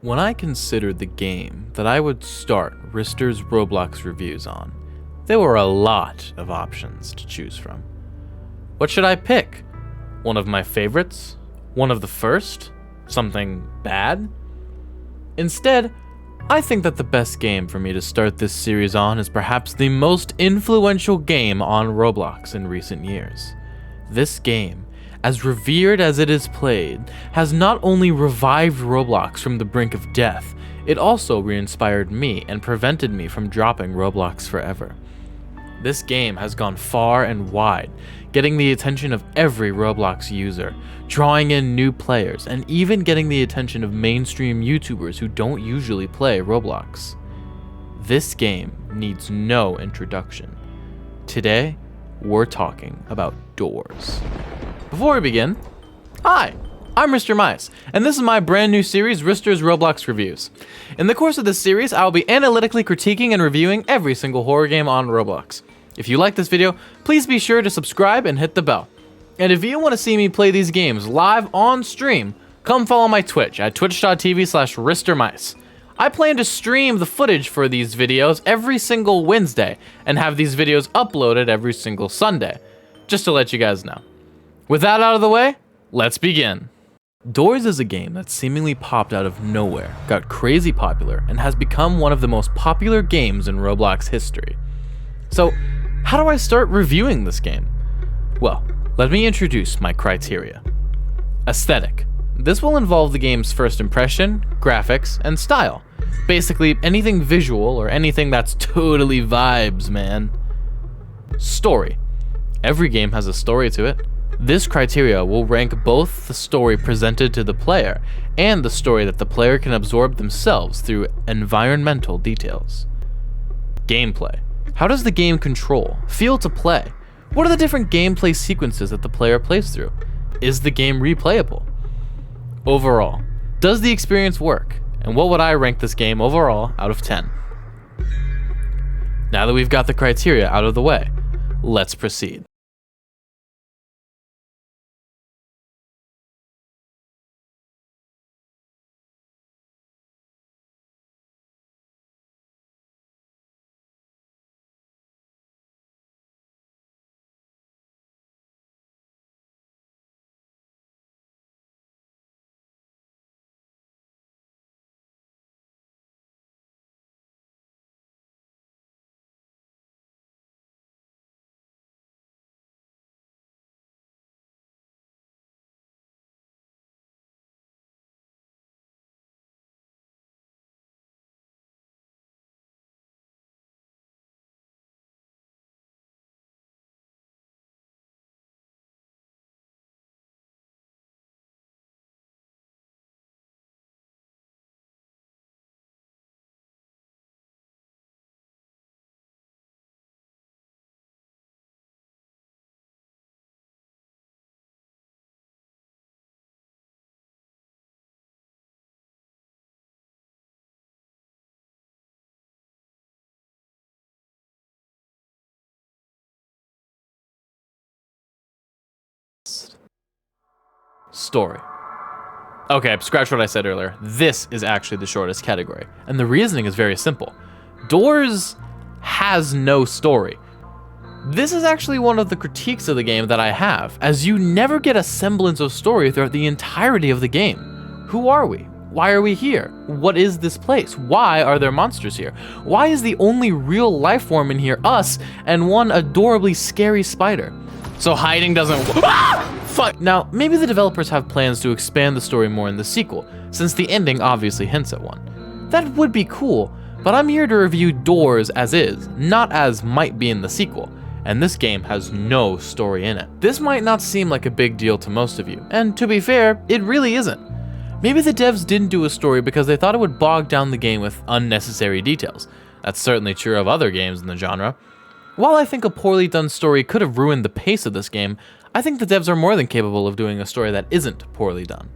When I considered the game that I would start Rister'S Roblox reviews on, there were a lot of options to choose from. What should I pick? One of my favorites? One of the first? Something bad? Instead, I think that the best game for me to start this series on is perhaps the most influential game on Roblox in recent years. This game, as revered as it is played, has not only revived Roblox from the brink of death, it also re-inspired me and prevented me from dropping Roblox forever. This game has gone far and wide, getting the attention of every Roblox user, drawing in new players, and even getting the attention of mainstream YouTubers who don't usually play Roblox. This game needs no introduction. Today, we're talking about doors. Before we begin, hi, I'm Rister'S, and this is my brand new series, Rister'S Roblox Reviews. In the course of this series, I'll be analytically critiquing and reviewing every single horror game on Roblox. If you like this video, please be sure to subscribe and hit the bell. And if you want to see me play these games live on stream, come follow my Twitch at twitch.tv/Rister'S. I plan to stream the footage for these videos every single Wednesday and have these videos uploaded every single Sunday, just to let you guys know. With that out of the way, let's begin. Doors is a game that seemingly popped out of nowhere, got crazy popular, and has become one of the most popular games in Roblox history. So, how do I start reviewing this game? Well, let me introduce my criteria. Aesthetic. This will involve the game's first impression, graphics, and style. Basically, anything visual or anything that's totally vibes, man. Story. Every game has a story to it. This criteria will rank both the story presented to the player and the story that the player can absorb themselves through environmental details. Gameplay. How does the game control, feel to play? What are the different gameplay sequences that the player plays through? Is the game replayable? Overall, does the experience work? And what would I rank this game overall out of 10? Now that we've got the criteria out of the way, let's proceed. Story. Okay, scratch what I said earlier. This is actually the shortest category, and the reasoning is very simple. Doors has no story. This is actually one of the critiques of the game that I have, as you never get a semblance of story throughout the entirety of the game. Who are we? Why are we here? What is this place? Why are there monsters here? Why is the only real life form in here us and one adorably scary spider? So hiding doesn't Fuck! Now, maybe the developers have plans to expand the story more in the sequel, since the ending obviously hints at one. That would be cool, but I'm here to review Doors as is, not as might be in the sequel, and this game has no story in it. This might not seem like a big deal to most of you, and to be fair, it really isn't. Maybe the devs didn't do a story because they thought it would bog down the game with unnecessary details. That's certainly true of other games in the genre. While I think a poorly done story could have ruined the pace of this game, I think the devs are more than capable of doing a story that isn't poorly done.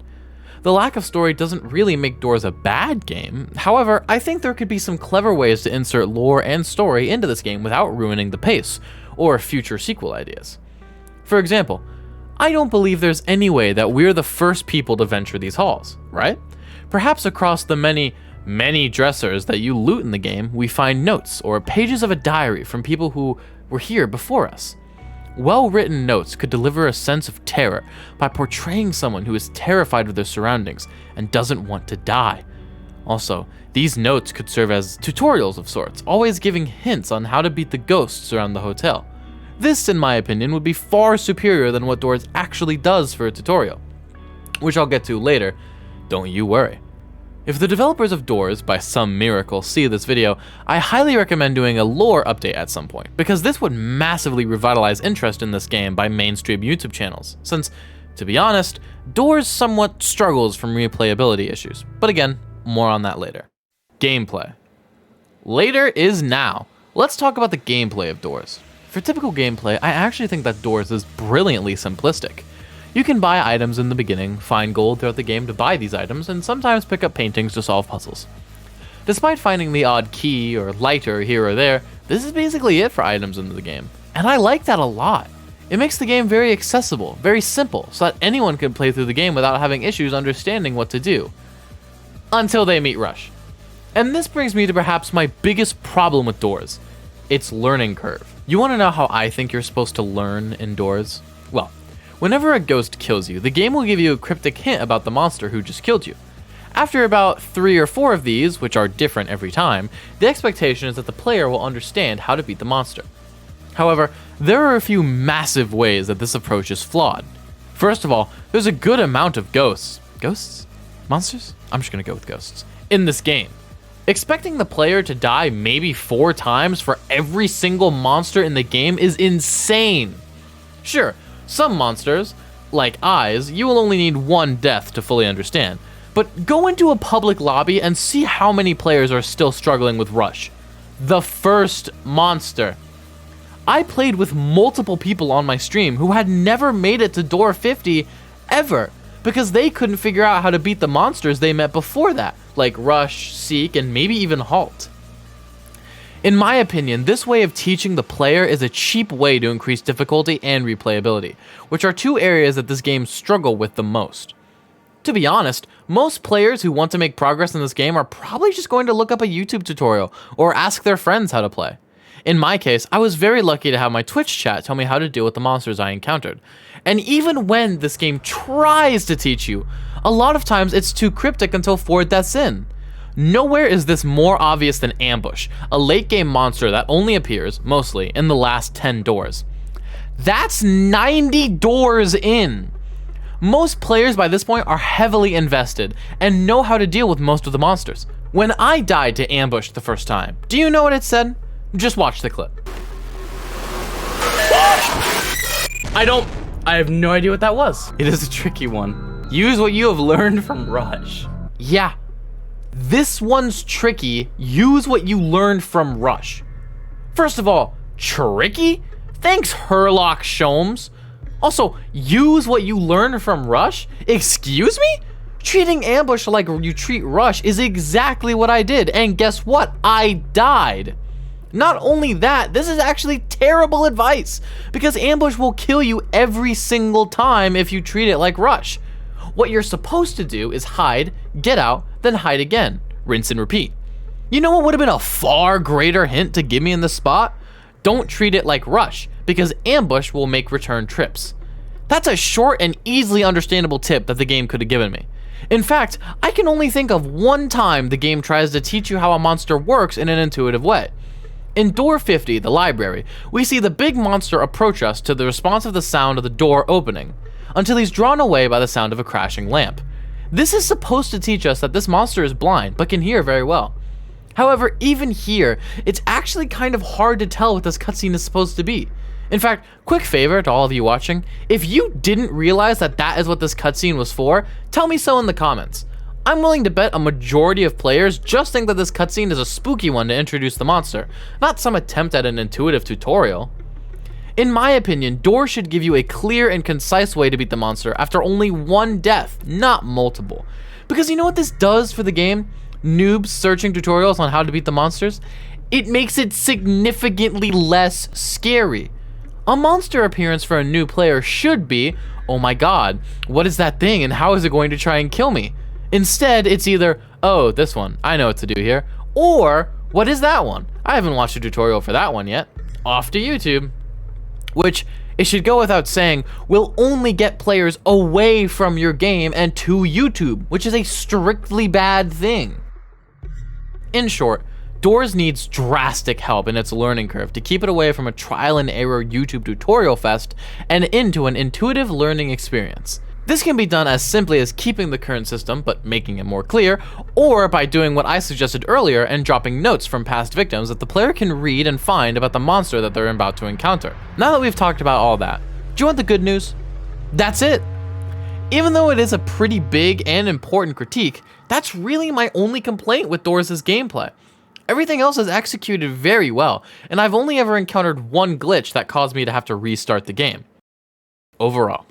The lack of story doesn't really make Doors a bad game. However, I think there could be some clever ways to insert lore and story into this game without ruining the pace, or future sequel ideas. For example, I don't believe there's any way that we're the first people to venture these halls, right? Perhaps across the many dressers that you loot in the game, we find notes or pages of a diary from people who were here before us. Well-written notes could deliver a sense of terror by portraying someone who is terrified of their surroundings and doesn't want to die. Also, these notes could serve as tutorials of sorts, always giving hints on how to beat the ghosts around the hotel. This, in my opinion, would be far superior than what Doors actually does for a tutorial, which I'll get to later, don't you worry. If the developers of Doors, by some miracle, see this video, I highly recommend doing a lore update at some point, because this would massively revitalize interest in this game by mainstream YouTube channels, since, to be honest, Doors somewhat struggles from replayability issues. But again, more on that later. Gameplay. Later is now. Let's talk about the gameplay of Doors. For typical gameplay, I actually think that Doors is brilliantly simplistic. You can buy items in the beginning, find gold throughout the game to buy these items, and sometimes pick up paintings to solve puzzles. Despite finding the odd key or lighter here or there, this is basically it for items in the game. And I like that a lot. It makes the game very accessible, very simple, so that anyone can play through the game without having issues understanding what to do. Until they meet Rush. And this brings me to perhaps my biggest problem with Doors. Its learning curve. You want to know how I think you're supposed to learn in Doors? Well, whenever a ghost kills you, the game will give you a cryptic hint about the monster who just killed you. After about 3 or 4 of these, which are different every time, the expectation is that the player will understand how to beat the monster. However, there are a few massive ways that this approach is flawed. First of all, there's a good amount of ghosts. Ghosts? Monsters? I'm just gonna go with ghosts. In this game. Expecting the player to die maybe 4 times for every single monster in the game is insane. Sure, some monsters, like eyes, you will only need 1 death to fully understand, but go into a public lobby and see how many players are still struggling with Rush. The first monster. I played with multiple people on my stream who had never made it to door 50 ever, because they couldn't figure out how to beat the monsters they met before that, like Rush, Seek, and maybe even Halt. In my opinion, this way of teaching the player is a cheap way to increase difficulty and replayability, which are 2 areas that this game struggle with the most. To be honest, most players who want to make progress in this game are probably just going to look up a YouTube tutorial or ask their friends how to play. In my case, I was very lucky to have my Twitch chat tell me how to deal with the monsters I encountered. And even when this game tries to teach you, a lot of times it's too cryptic until 4 deaths in. Nowhere is this more obvious than Ambush, a late game monster that only appears, mostly, in the last 10 doors. That's 90 doors in! Most players by this point are heavily invested and know how to deal with most of the monsters. When I died to Ambush the first time, do you know what it said? Just watch the clip. I have no idea what that was. It is a tricky one. Use what you have learned from Rush. Yeah, this one's tricky. Use what you learned from Rush. First of all, tricky? Thanks, Herlock Sholmes. Also, use what you learned from Rush? Excuse me? Treating Ambush like you treat Rush is exactly what I did, and guess what? I died. Not only that, this is actually terrible advice, because Ambush will kill you every single time if you treat it like Rush. What you're supposed to do is hide, get out, then hide again. Rinse and repeat. You know what would have been a far greater hint to give me in this spot? Don't treat it like Rush, because Ambush will make return trips. That's a short and easily understandable tip that the game could have given me. In fact, I can only think of 1 time the game tries to teach you how a monster works in an intuitive way. In door 50, the library, we see the big monster approach us to the response of the sound of the door opening, until he's drawn away by the sound of a crashing lamp. This is supposed to teach us that this monster is blind, but can hear very well. However, even here, it's actually kind of hard to tell what this cutscene is supposed to be. In fact, quick favor to all of you watching, if you didn't realize that that is what this cutscene was for, tell me so in the comments. I'm willing to bet a majority of players just think that this cutscene is a spooky one to introduce the monster, not some attempt at an intuitive tutorial. In my opinion, Door should give you a clear and concise way to beat the monster after only 1 death, not multiple. Because you know what this does for the game? Noobs searching tutorials on how to beat the monsters? It makes it significantly less scary. A monster appearance for a new player should be, oh my god, what is that thing and how is it going to try and kill me? Instead, it's either, oh, this one, I know what to do here, or, what is that one? I haven't watched a tutorial for that one yet. Off to YouTube. Which, it should go without saying, will only get players away from your game and to YouTube, which is a strictly bad thing. In short, Doors needs drastic help in its learning curve to keep it away from a trial and error YouTube tutorial fest and into an intuitive learning experience. This can be done as simply as keeping the current system but making it more clear, or by doing what I suggested earlier and dropping notes from past victims that the player can read and find about the monster that they're about to encounter. Now that we've talked about all that, do you want the good news? That's it! Even though it is a pretty big and important critique, that's really my only complaint with Doors' gameplay. Everything else is executed very well, and I've only ever encountered one glitch that caused me to have to restart the game. Overall,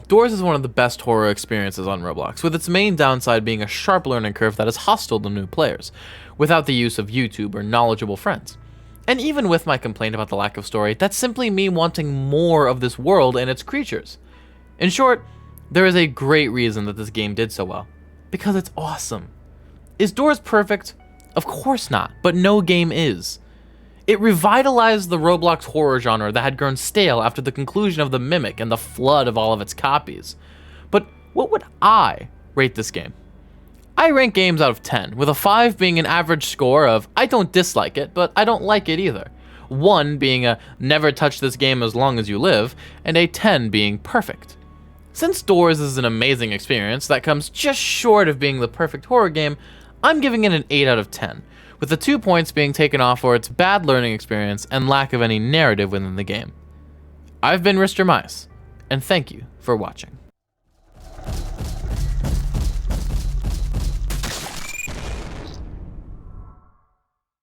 Doors is one of the best horror experiences on Roblox, with its main downside being a sharp learning curve that is hostile to new players, without the use of YouTube or knowledgeable friends. And even with my complaint about the lack of story, that's simply me wanting more of this world and its creatures. In short, there is a great reason that this game did so well, because it's awesome. Is Doors perfect? Of course not, but no game is. It revitalized the Roblox horror genre that had grown stale after the conclusion of the Mimic and the flood of all of its copies. But what would I rate this game? I rank games out of 10, with a 5 being an average score of I don't dislike it, but I don't like it either. 1 being a never touch this game as long as you live, and a 10 being perfect. Since Doors is an amazing experience that comes just short of being the perfect horror game, I'm giving it an 8 out of 10, with the 2 points being taken off for its bad learning experience and lack of any narrative within the game. I've been Rister'S, and thank you for watching.